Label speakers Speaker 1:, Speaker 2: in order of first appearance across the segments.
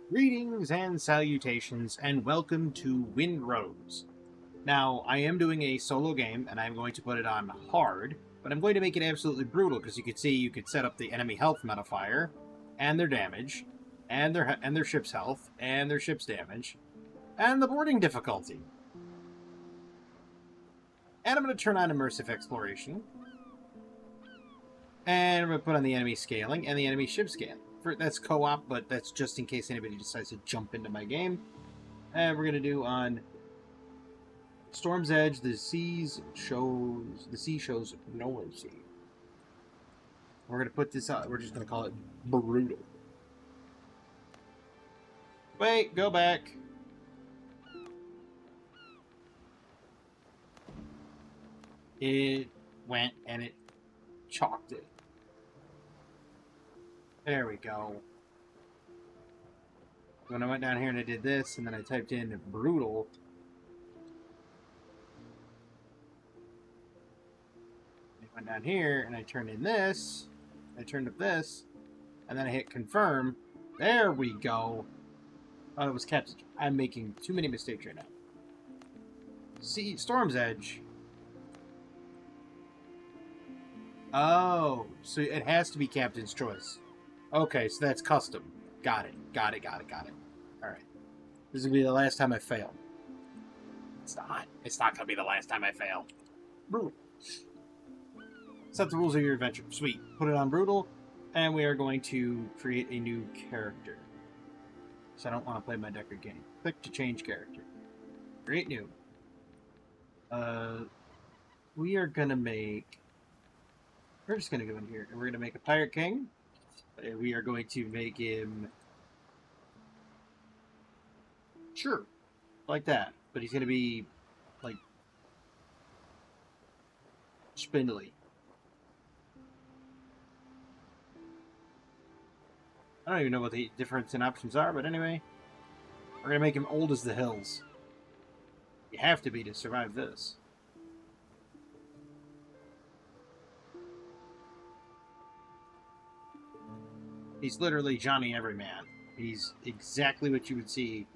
Speaker 1: Greetings and salutations, and welcome to Windrose. Now, I am doing a solo game, and I'm going to put it on hard, but I'm going to make it absolutely brutal, because you can see you could set up the enemy health modifier, and their damage, and their ship's health, and their ship's damage, and the boarding difficulty. And I'm going to turn on Immersive Exploration, and I'm going to put on the enemy scaling and the enemy ship scaling. That's co-op, but that's just in case anybody decides to jump into my game. And we're going to do on Storm's Edge, the sea shows no mercy. We're going to put this out. We're just going to call it brutal. Wait, go back. It went and it chalked it. There we go. When I went down here and I did this, and then I typed in brutal, I went down here and I turned in this, I turned up this, and then I hit confirm. There we go. Oh, it was kept. I'm making too many mistakes right now. See, Storm's Edge. Oh, so it has to be Captain's Choice. Okay, so that's custom. Got it. Alright. This is going to be the last time I fail. It's not. It's not going to be the last time I fail. Brutal. Set the rules of your adventure. Sweet. Put it on brutal. And we are going to create a new character. So I don't want to play my Deckard game. Click to change character. Create new. We are going to make... We're just going to go in here. And we're going to make a Pirate King. We are going to make him... Sure. Like that. But he's going to be, like, spindly. I don't even know what the difference in options are, but anyway. We're going to make him old as the hills. You have to be to survive this. He's literally Johnny Everyman. He's exactly what you would see,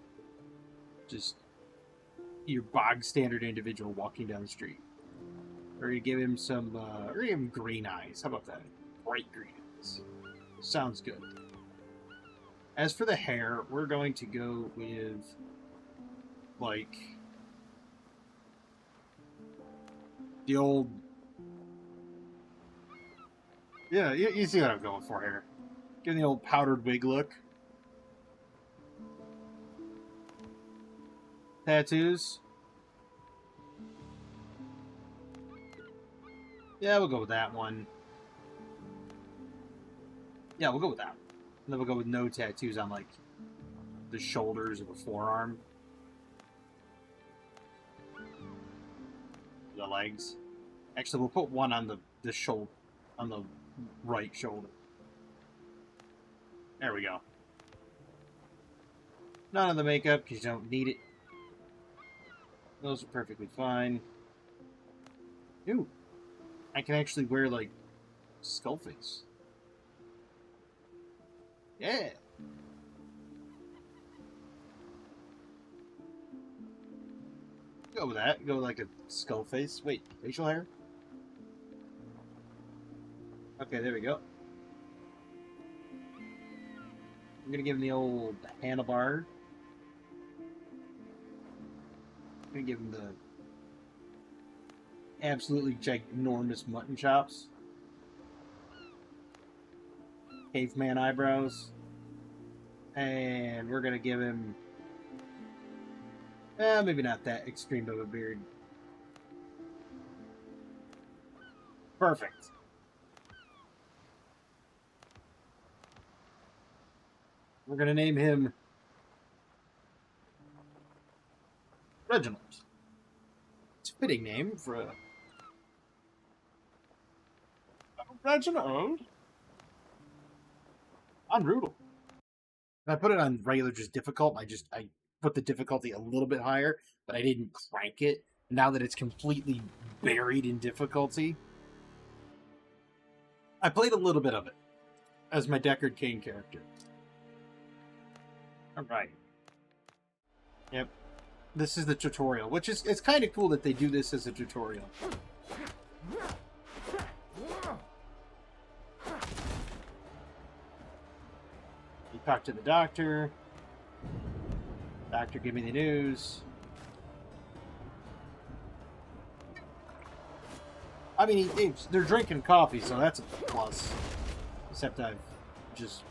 Speaker 1: just your bog standard individual walking down the street. We're gonna give him some, we're gonna give him green eyes. How about that? Bright green eyes. Sounds good. As for the hair, we're going to go with, like, the old... Yeah, you see what I'm going for here. Give him the old powdered wig look. Tattoos. Yeah, we'll go with that one. Yeah, we'll go with that one. And then we'll go with no tattoos on, like, the shoulders or the forearm. The legs. Actually, we'll put one on the shoulder, on the right shoulder. There we go. None of the makeup, because you don't need it. Those are perfectly fine. Ooh. I can actually wear, like, skull face. Yeah! Go with that. Go with, like, a skull face. Wait, facial hair? Okay, there we go. I'm gonna give him the old handlebar. I'm gonna give him the absolutely ginormous mutton chops. Caveman eyebrows. And we're gonna give him... maybe not that extreme of a beard. Perfect. We're going to name him Reginald. It's a fitting name for a... Reginald? On brutal. If I put it on regular, just difficult, I put the difficulty a little bit higher, but I didn't crank it. Now that it's completely buried in difficulty, I played a little bit of it as my Deckard Cain character. Right. Yep. This is the tutorial, which is, it's kind of cool that they do this as a tutorial. You talk to the doctor. Doctor, give me the news. I mean, they're drinking coffee, so that's a plus. Except I've just...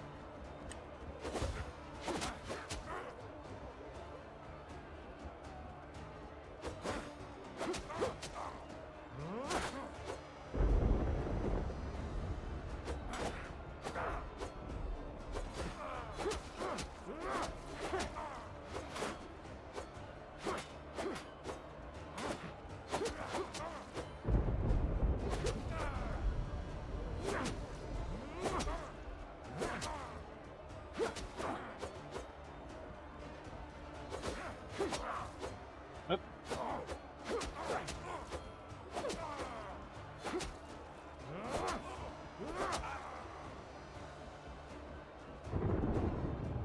Speaker 1: Oop.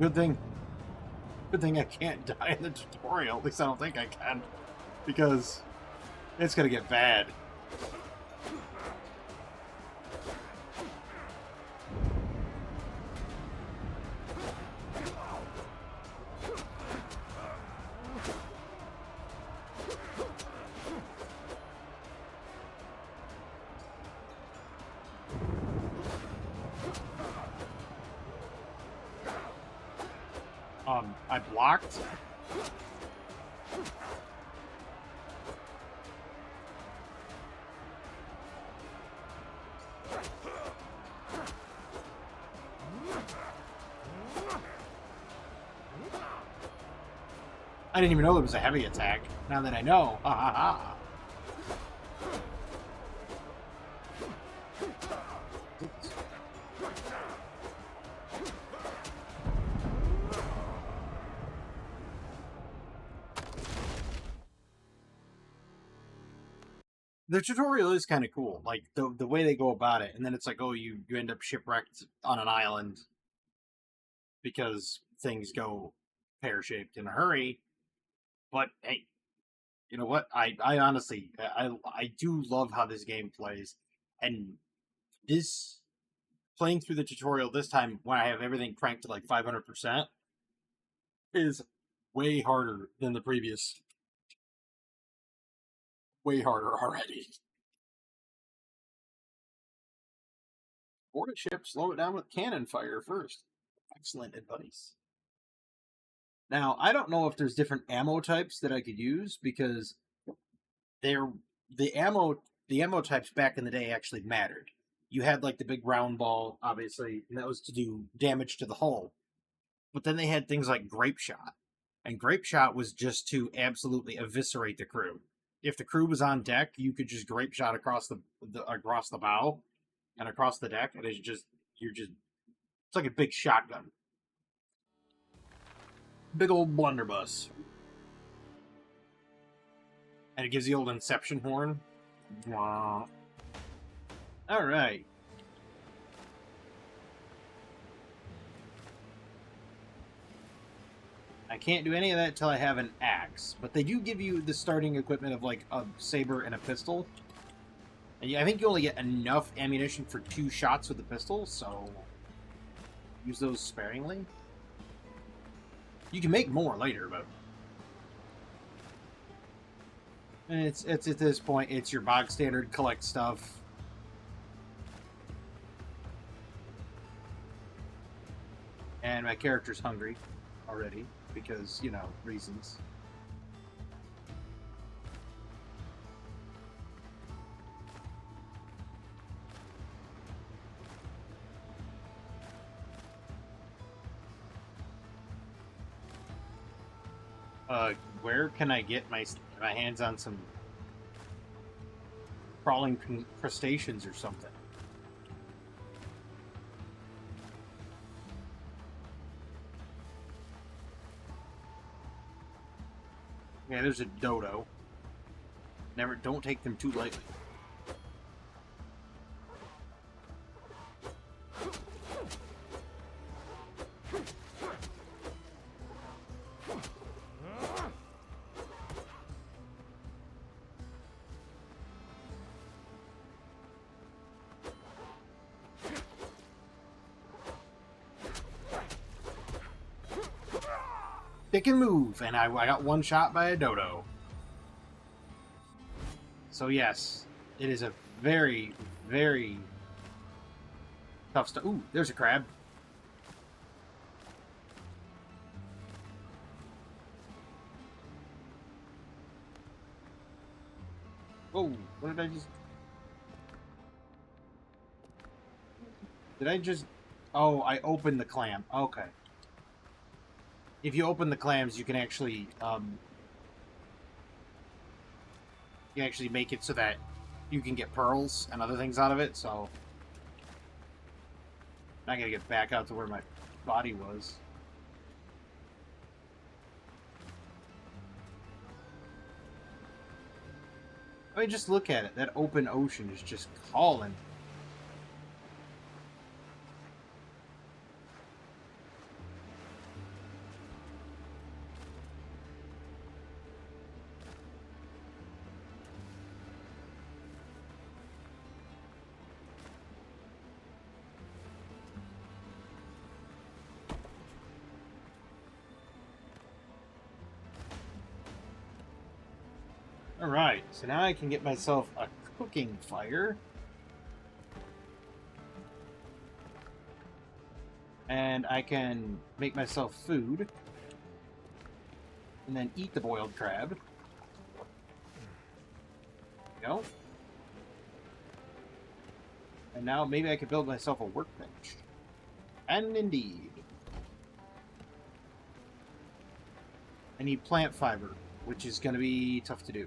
Speaker 1: Good thing I can't die in the tutorial. At least I don't think I can, because it's gonna get bad. I blocked. I didn't even know there was a heavy attack. Now that I know. Ha ha ha. The tutorial is kind of cool, like the way they go about it, and then it's like, oh, you end up shipwrecked on an island because things go pear-shaped in a hurry. But hey, you know what? I honestly, I do love how this game plays, and this playing through the tutorial this time when I have everything cranked to like 500% is way harder than the previous. Way harder already. Board a ship, slow it down with cannon fire first. Excellent advice. Now, I don't know if there's different ammo types that I could use, because the ammo types back in the day actually mattered. You had like the big round ball, obviously, and that was to do damage to the hull. But then they had things like grape shot. And grape shot was just to absolutely eviscerate the crew. If the crew was on deck, you could just grape shot across the bow and across the deck, and it's like a big shotgun. Big old blunderbuss. And it gives the old Inception horn. Wow. Alright. I can't do any of that until I have an axe. But they do give you the starting equipment of like a saber and a pistol. And I think you only get enough ammunition for 2 shots with the pistol, so use those sparingly. You can make more later, but and it's at this point it's your bog standard collect stuff. And my character's hungry already because, you know, reasons. Where can I get my hands on some crawling crustaceans or something? Yeah, there's a dodo. Don't take them too lightly. They can move, and I got one shot by a dodo. So yes, it is a very, very tough stuff. Ooh, there's a crab. Whoa, what did I just... Did I just... Oh, I opened the clam. Okay. If you open the clams, you can actually make it so that you can get pearls and other things out of it, so... I gotta get back out to where my body was. I mean, just look at it. That open ocean is just calling. Alright, so now I can get myself a cooking fire. And I can make myself food. And then eat the boiled crab. There we go. And now maybe I could build myself a workbench. And indeed. I need plant fiber, which is going to be tough to do.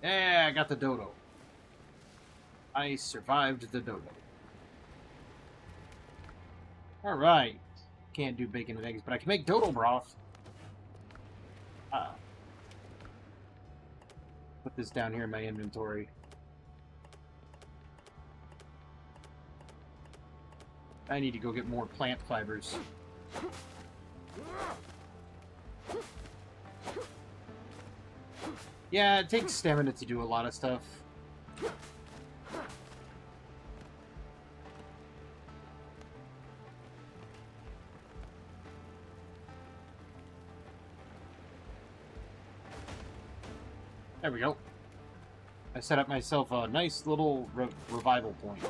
Speaker 1: Yeah, I got the dodo. I survived the dodo. Alright. Can't do bacon and eggs, but I can make dodo broth. Put this down here in my inventory. I need to go get more plant fibers. Yeah, it takes stamina to do a lot of stuff. There we go. I set up myself a nice little revival point.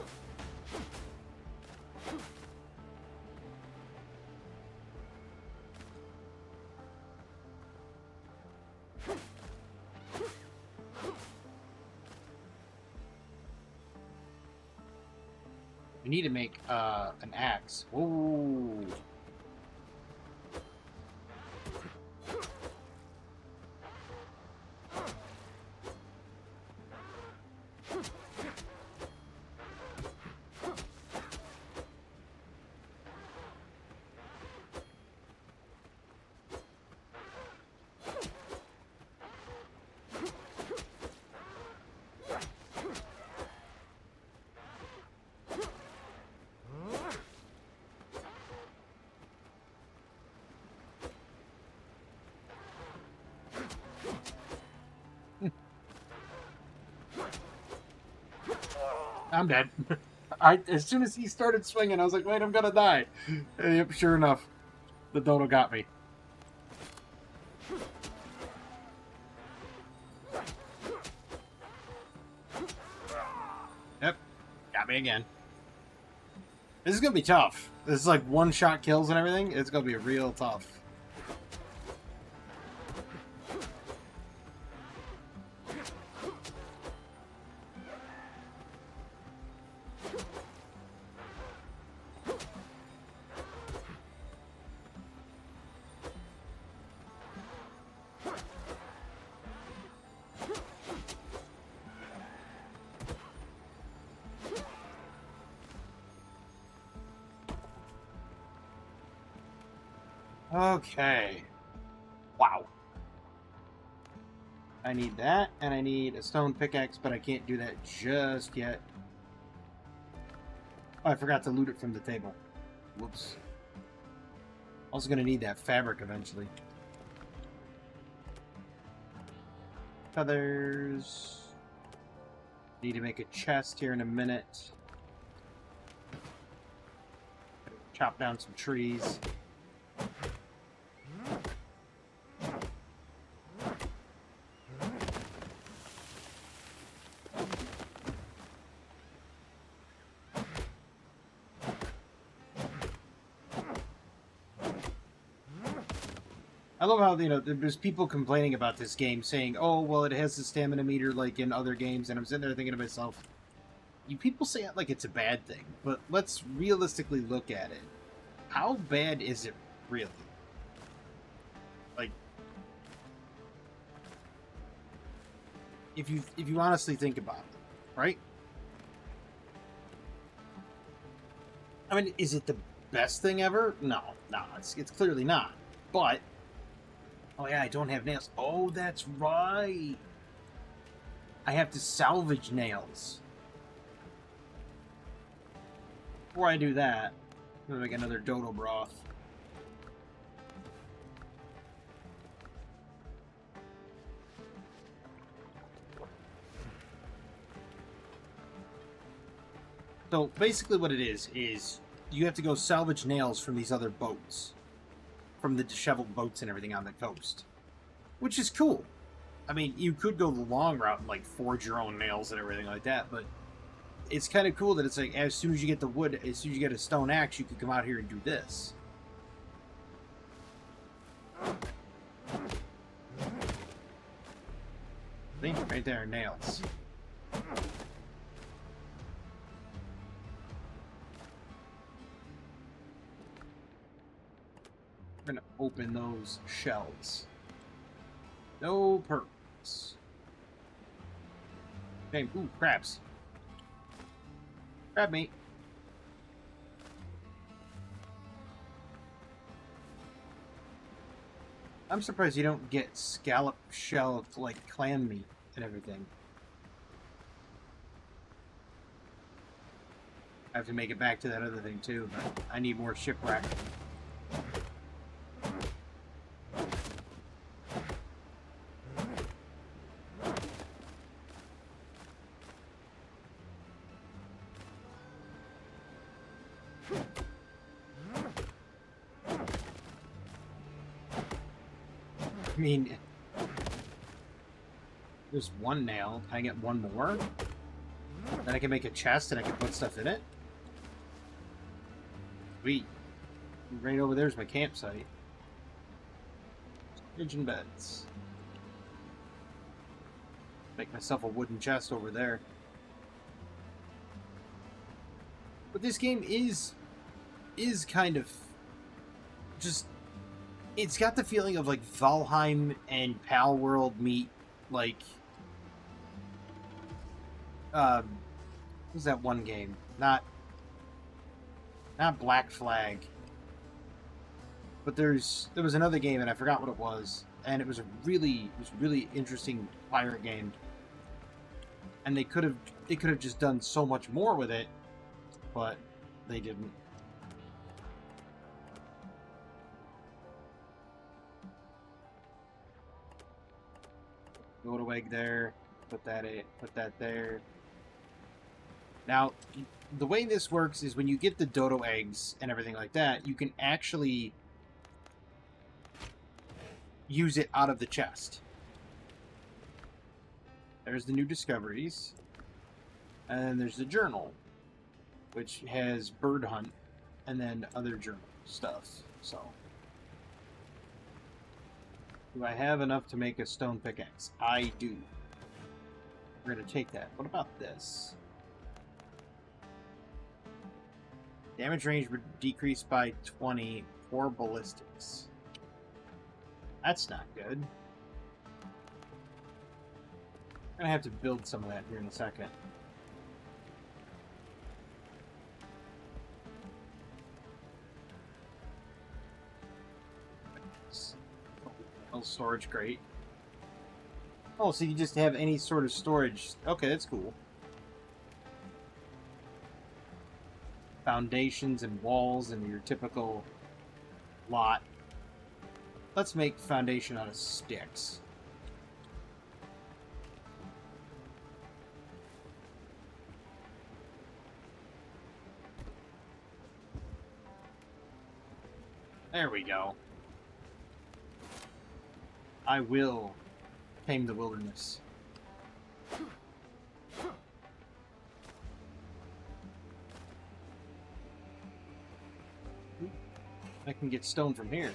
Speaker 1: We need to make an axe. Whoa. I'm dead. As soon as he started swinging, I was like, wait, I'm gonna die. And yep, sure enough, the dodo got me. Yep, got me again. This is gonna be tough. This is like one-shot kills and everything. It's gonna be real tough. Okay. Wow. I need that, and I need a stone pickaxe, but I can't do that just yet. Oh, I forgot to loot it from the table. Whoops. Also gonna need that fabric eventually. Feathers. Need to make a chest here in a minute. Chop down some trees. I love how, there's people complaining about this game saying, oh, well, it has the stamina meter like in other games, and I'm sitting there thinking to myself, you people say it like it's a bad thing, but let's realistically look at it. How bad is it really? Like, if you honestly think about it, right? I mean, is it the best thing ever? No, it's clearly not. But, oh yeah, I don't have nails. Oh, that's right. I have to salvage nails. Before I do that, I'm gonna make another dodo broth. So basically what it is you have to go salvage nails from these other boats. From the disheveled boats and everything on the coast. Which is cool. I mean, you could go the long route and, like, forge your own nails and everything like that, but it's kind of cool that it's like, as soon as you get the wood, as soon as you get a stone axe, you can come out here and do this. See? Right there, nails. We're gonna open those shells. No purpose. Okay, ooh, crabs. Crab meat. I'm surprised you don't get scallop shell, like, clam meat and everything. I have to make it back to that other thing, too, but I need more shipwreck. I mean, there's one nail. Can I get one more? Then I can make a chest and I can put stuff in it? Sweet. Right over there's my campsite. Pigeon beds. Make myself a wooden chest over there. But this game is kind of just... It's got the feeling of, like, Valheim and Pal World meet, like... what was that one game? Not Black Flag. But there was another game, and I forgot what it was. And it was really interesting pirate game. And they could have just done so much more with it, but they didn't. Dodo egg there. Put that there. Now, the way this works is when you get the dodo eggs and everything like that, you can actually use it out of the chest. There's the new discoveries. And then there's the journal, which has bird hunt and then other journal stuff. So, do I have enough to make a stone pickaxe? I do. We're going to take that. What about this? Damage range decreased by 20 for ballistics. That's not good. I'm going to have to build some of that here in a second. Storage grate. Oh, so you just have any sort of storage. Okay, that's cool. Foundations and walls and your typical lot. Let's make foundation out of sticks. There we go. I will tame the wilderness. I can get stone from here.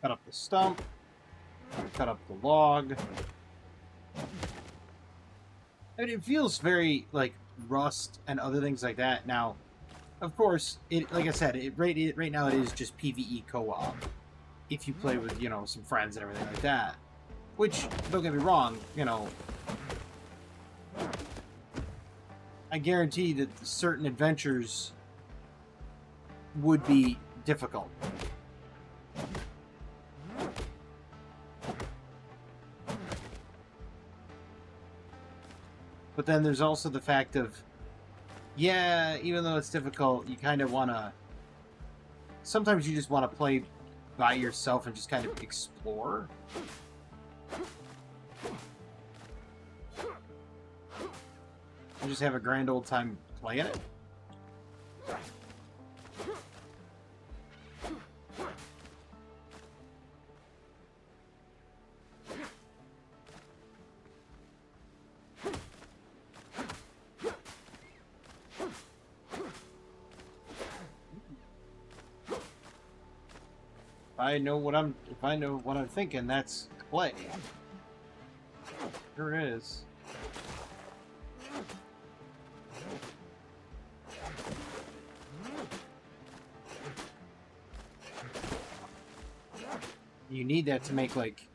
Speaker 1: Cut up the stump. Cut up the log. I mean, it feels very, like, Rust and other things like that. Now, of course, like I said, right now it is just PvE co-op. If you play with, some friends and everything like that. Which, don't get me wrong, I guarantee that certain adventures would be difficult. But then there's also the fact of, yeah, even though it's difficult, you kind of want to... Sometimes you just want to play by yourself and just kind of explore. And just have a grand old time playing it. If I know what I'm thinking, that's clay. Sure is. You need that to make, like,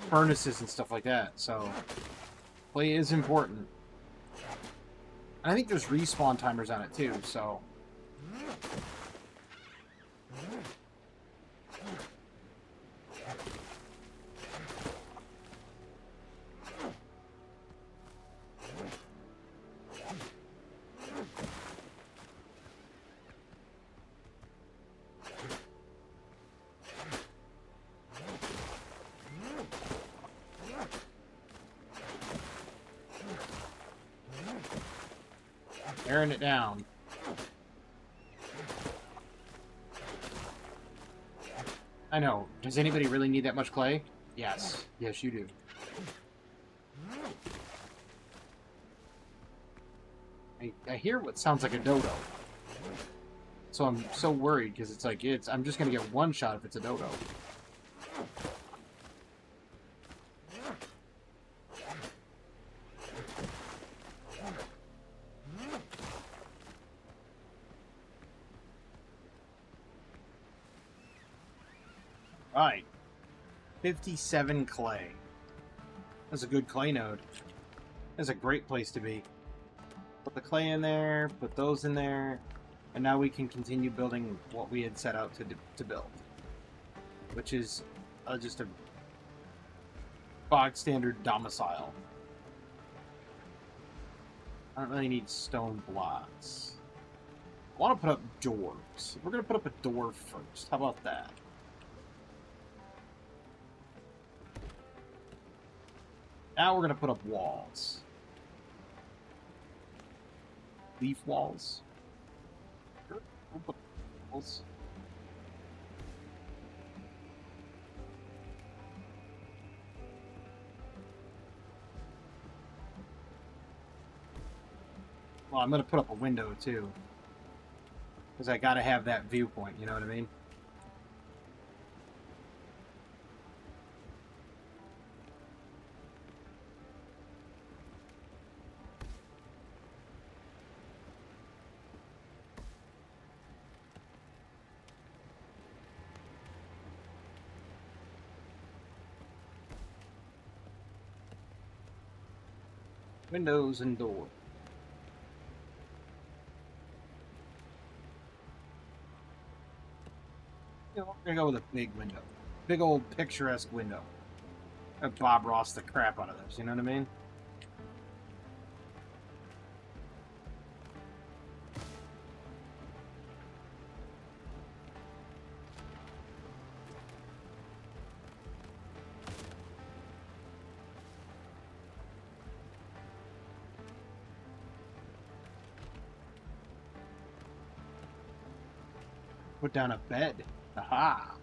Speaker 1: furnaces and stuff like that, so clay is important. And I think there's respawn timers on it too, so... Tearing it down. I know. Does anybody really need that much clay? Yes. Yes, you do. I hear what sounds like a dodo. So I'm so worried because it's like, I'm just going to get one shot if it's a dodo. Alright. 57 clay. That's a good clay node. That's a great place to be. Put the clay in there, put those in there, and now we can continue building what we had set out to build. Which is just a bog standard domicile. I don't really need stone blocks. I want to put up doors. We're going to put up a door first. How about that? Now we're going to put up walls. Leaf walls. Sure, we'll put walls. Well, I'm going to put up a window too. Because I got to have that viewpoint, you know what I mean? Windows and door. You know, we're gonna go with a big window. Big old picturesque window. Bob Ross the crap out of this, you know what I mean? Put down a bed. Aha!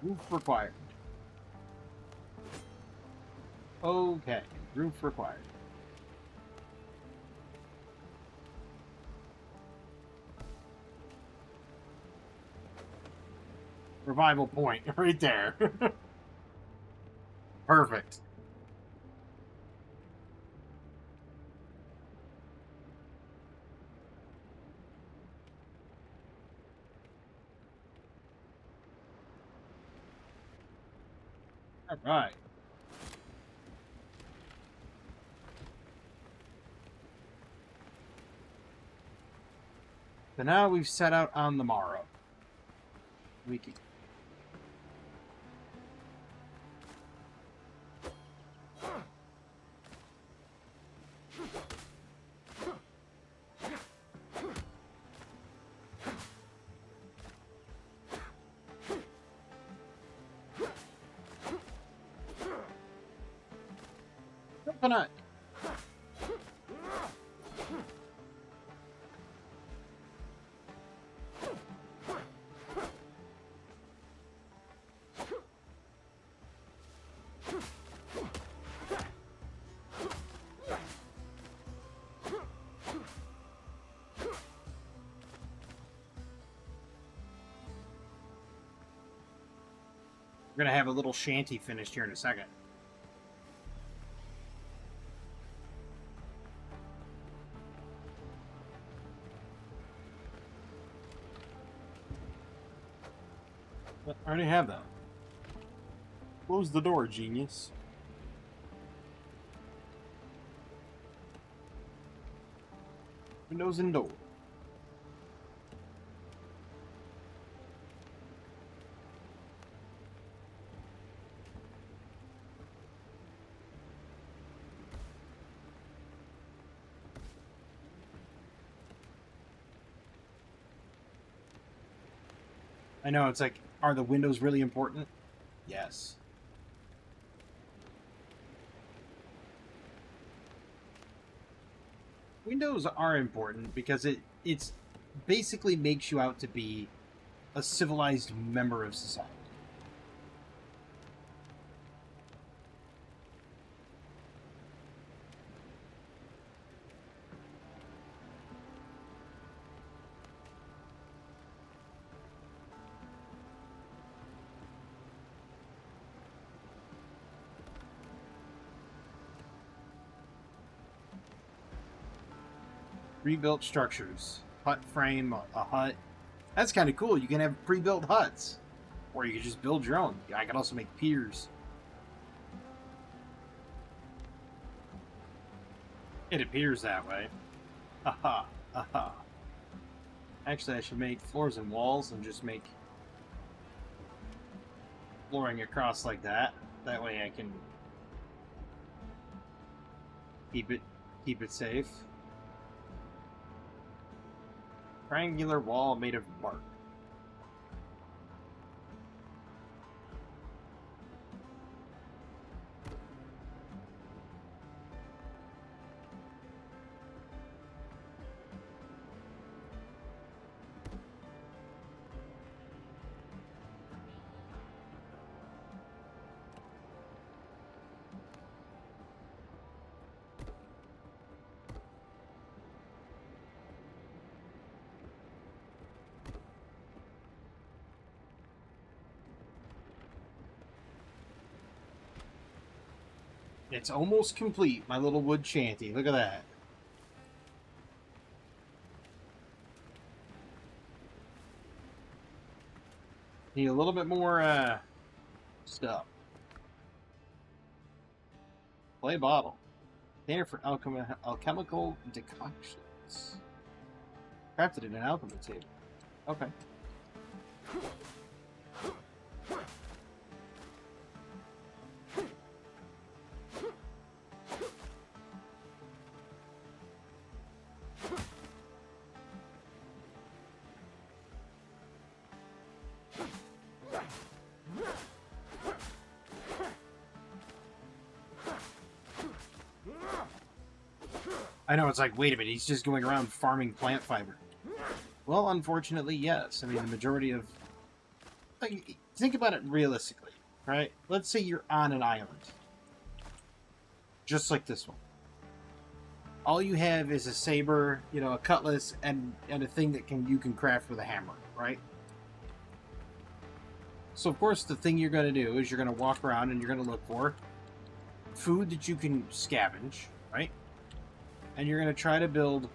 Speaker 1: Roof required. Okay, roof required. Revival point, right there. Perfect. All right. So now we've set out on the morrow. We can... Coconut. We're gonna have a little shanty finished here in a second. But I already have that. Close the door, genius. Windows and door. I know, it's like, are the windows really important? Yes. Windows are important because it's basically makes you out to be a civilized member of society. Pre-built structures. Hut frame, a hut. That's kind of cool. You can have pre-built huts. Or you can just build your own. I can also make piers. It appears that way. Aha, aha. Actually, I should make floors and walls and just make flooring across like that. That way I can keep it safe. Triangular wall made of bark. It's almost complete, my little wood shanty. Look at that. Need a little bit more stuff. Play bottle. Container for alchemical decoctions. Crafted in an alchemy table. Okay. I know, it's like, wait a minute, he's just going around farming plant fiber. Well, unfortunately, yes. I mean, the majority of... Like, think about it realistically, right? Let's say you're on an island. Just like this one. All you have is a saber, you know, a cutlass, and a thing that you can craft with a hammer, right? So, of course, the thing you're going to do is you're going to walk around and you're going to look for food that you can scavenge, right? And you're going to try to build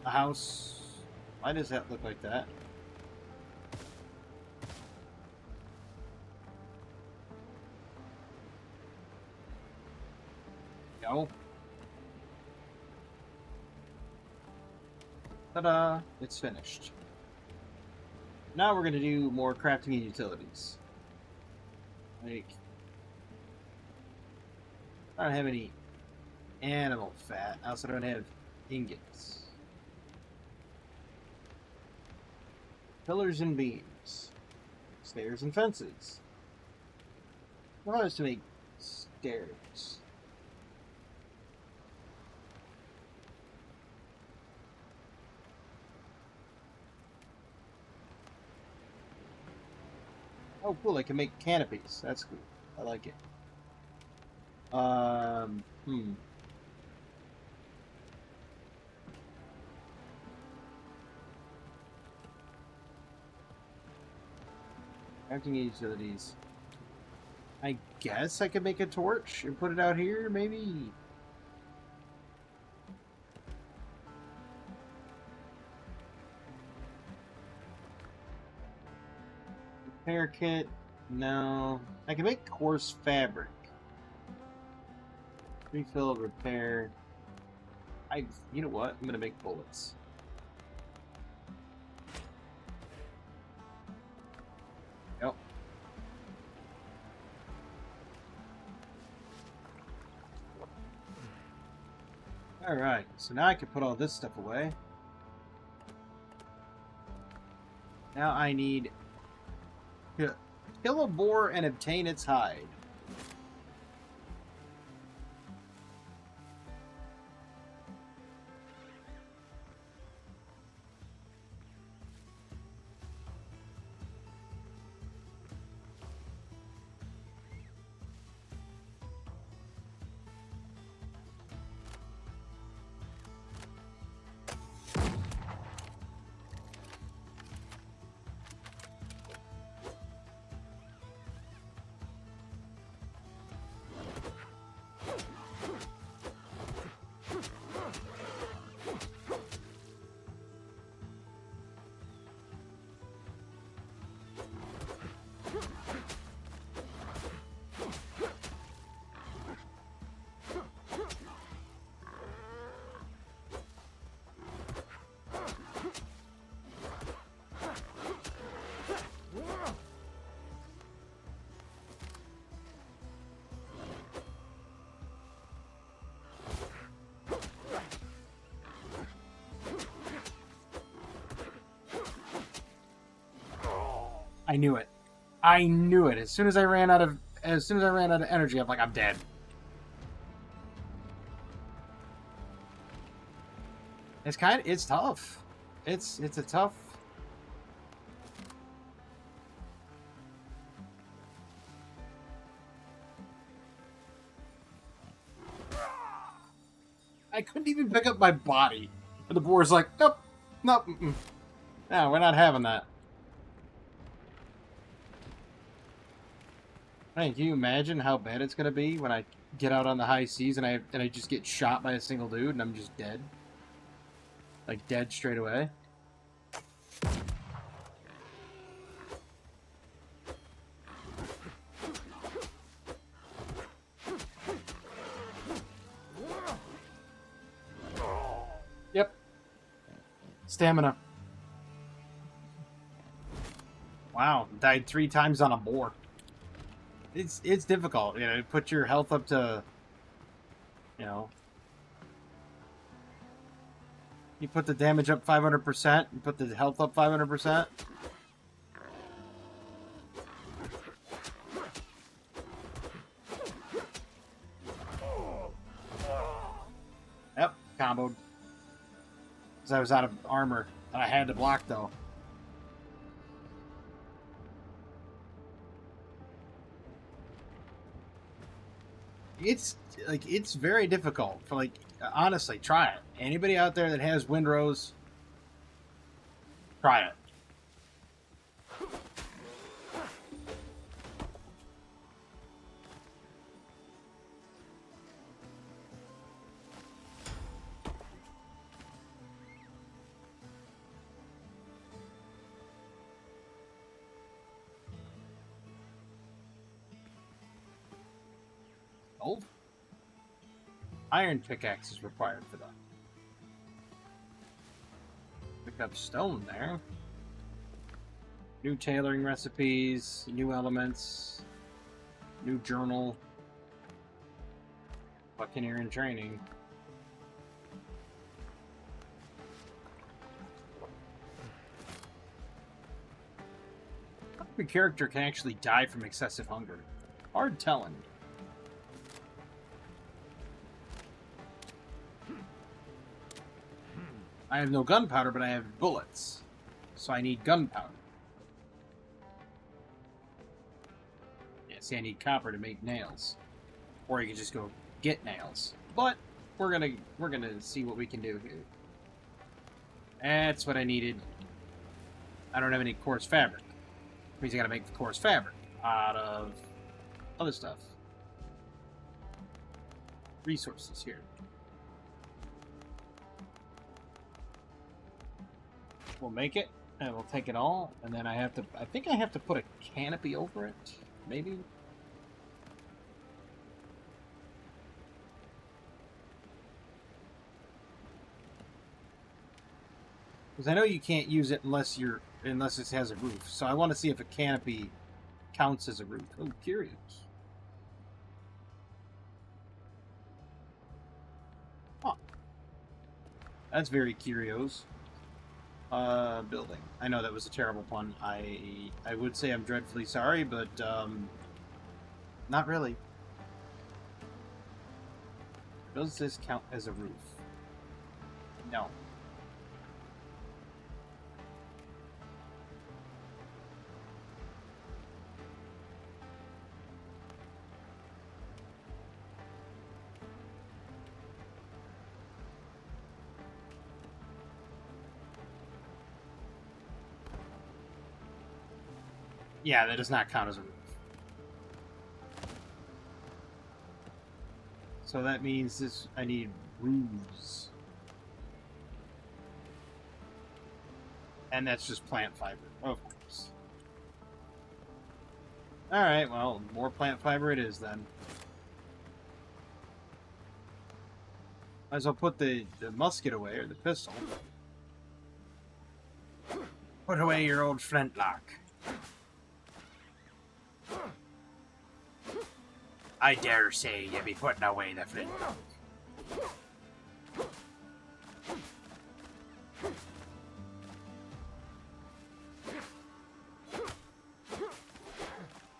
Speaker 1: a house. Why does that look like that? No. Ta-da! It's finished. Now we're going to do more crafting and utilities. Like... I don't have any animal fat. I also don't have ingots. Pillars and beams. Stairs and fences. What else to make stairs? Oh, cool. I can make canopies. That's cool. I like it. Crafting utilities. I guess I could make a torch and put it out here, maybe? Repair kit? No. I can make coarse fabric. Refill, repair. You know what? I'm gonna make bullets. Yep. Alright, so now I can put all this stuff away. Now I need to kill a boar and obtain its hide. I knew it. I knew it. As soon as I ran out of energy, I'm like, I'm dead. It's tough. It's a tough. I couldn't even pick up my body. And the boar's like, nope, nope, no, we're not having that. Hey, can you imagine how bad it's gonna be when I get out on the high seas and I just get shot by a single dude and I'm just dead? Like dead straight away. Stamina. Wow, died 3 times on a boar. It's difficult, you know, put your health up to, you know, you put the damage up 500%, you put the health up 500%. Yep, comboed. Because I was out of armor, and I had to block, though. It's very difficult. For honestly, try it. Anybody out there that has Windrose, try it. Gold? Iron pickaxe is required for that. Pick up stone there. New tailoring recipes, new elements, new journal. Buccaneer in training. Every character can actually die from excessive hunger. Hard telling. I have no gunpowder, but I have bullets. So I need gunpowder. Yeah, see, I need copper to make nails. Or you can just go get nails. But we're gonna see what we can do here. That's what I needed. I don't have any coarse fabric. Means I gotta make the coarse fabric out of other stuff. Resources here. We'll make it, and we'll take it all, and then I think I have to put a canopy over it, maybe? Because I know you can't use it unless it has a roof, so I want to see if a canopy counts as a roof. Oh, curious. Huh. That's very curious. Building. I know that was a terrible pun. I would say I'm dreadfully sorry, but, not really. Does this count as a roof? No. Yeah, that does not count as a roof. So that means I need roofs. And that's just plant fiber, of course. Alright, well, more plant fiber it is then. Might as well put the musket away, or the pistol. Put away your old flintlock. I dare say you'll be putting away the flintlock.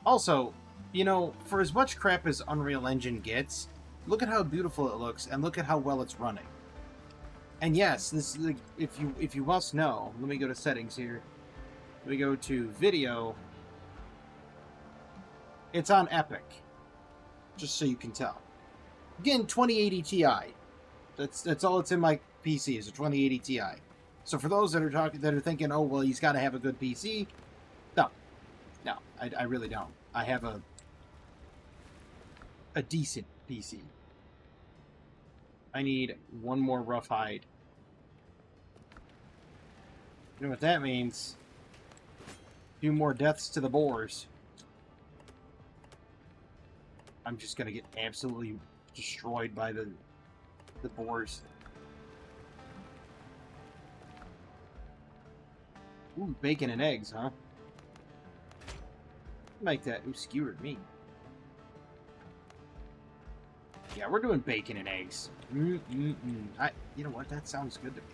Speaker 1: Also, you know, for as much crap as Unreal Engine gets, look at how beautiful it looks, and look at how well it's running. And yes, this is like, if you must know, let me go to settings here. Let me go to video. It's on Epic, just so you can tell. Again, 2080 Ti. That's all it's in my PC is a 2080 Ti. So for those that are thinking, oh well, he's got to have a good PC. No, I really don't. I have a decent PC. I need one more rough hide. You know what that means? A few more deaths to the boars. I'm just gonna get absolutely destroyed by the boars. Ooh, bacon and eggs, huh? Like that. Ooh, skewered meat. Yeah, we're doing bacon and eggs. You know what? That sounds good to me.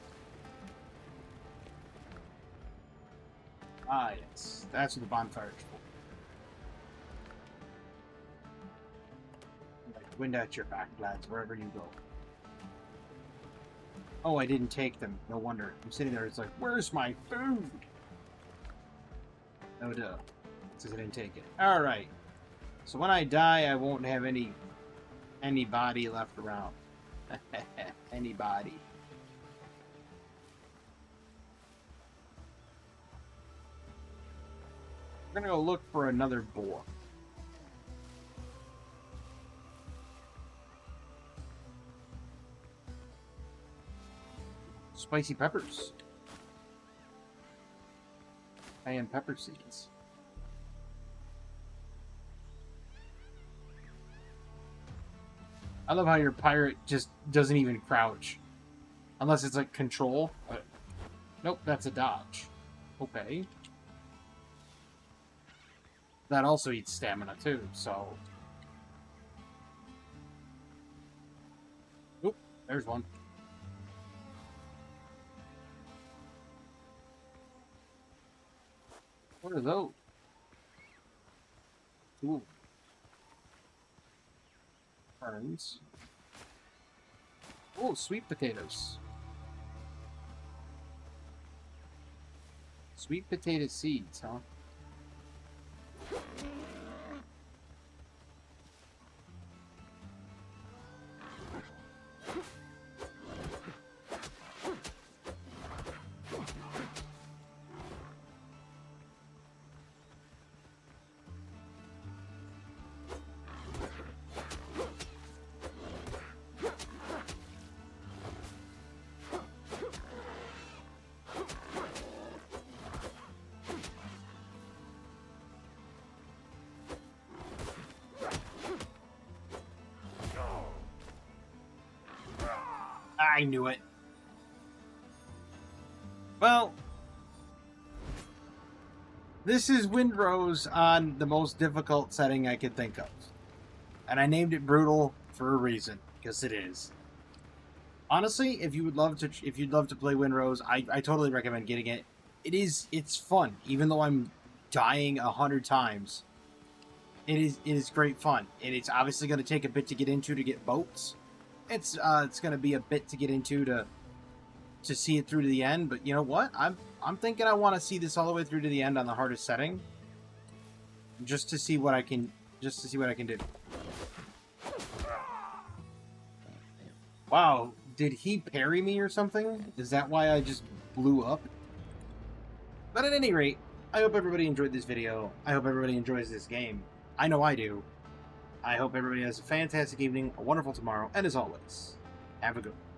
Speaker 1: Ah, yes. That's what the bonfire is for. Like, wind at your back, lads, wherever you go. Oh, I didn't take them. No wonder. I'm sitting there, it's like, where's my food? Oh, duh. Because I didn't take it. Alright. So when I die, I won't have any body left around. Anybody. We're gonna go look for another boar. Spicy peppers. Cayenne pepper seeds. I love how your pirate just doesn't even crouch. Unless it's like control. Nope, that's a dodge. Okay. That also eats stamina too, so... Oop, there's one. What are those? Ooh. Ferns. Oh, sweet potatoes. Sweet potato seeds, huh? I knew it. Well, this is Windrose on the most difficult setting I could think of. And I named it brutal for a reason, because it is. Honestly, if you'd love to play Windrose, I totally recommend getting it. It's fun, even though I'm dying 100 times. It is great fun. And it's obviously going to take a bit to get into to get boats. It's going to be a bit to get into to see it through to the end, but you know what? I'm thinking I want to see this all the way through to the end on the hardest setting, just to see what I can do. Wow, did he parry me or something? Is that why I just blew up? But at any rate, I hope everybody enjoyed this video. I hope everybody enjoys this game. I know I do. I hope everybody has a fantastic evening, a wonderful tomorrow, and as always, have a good one.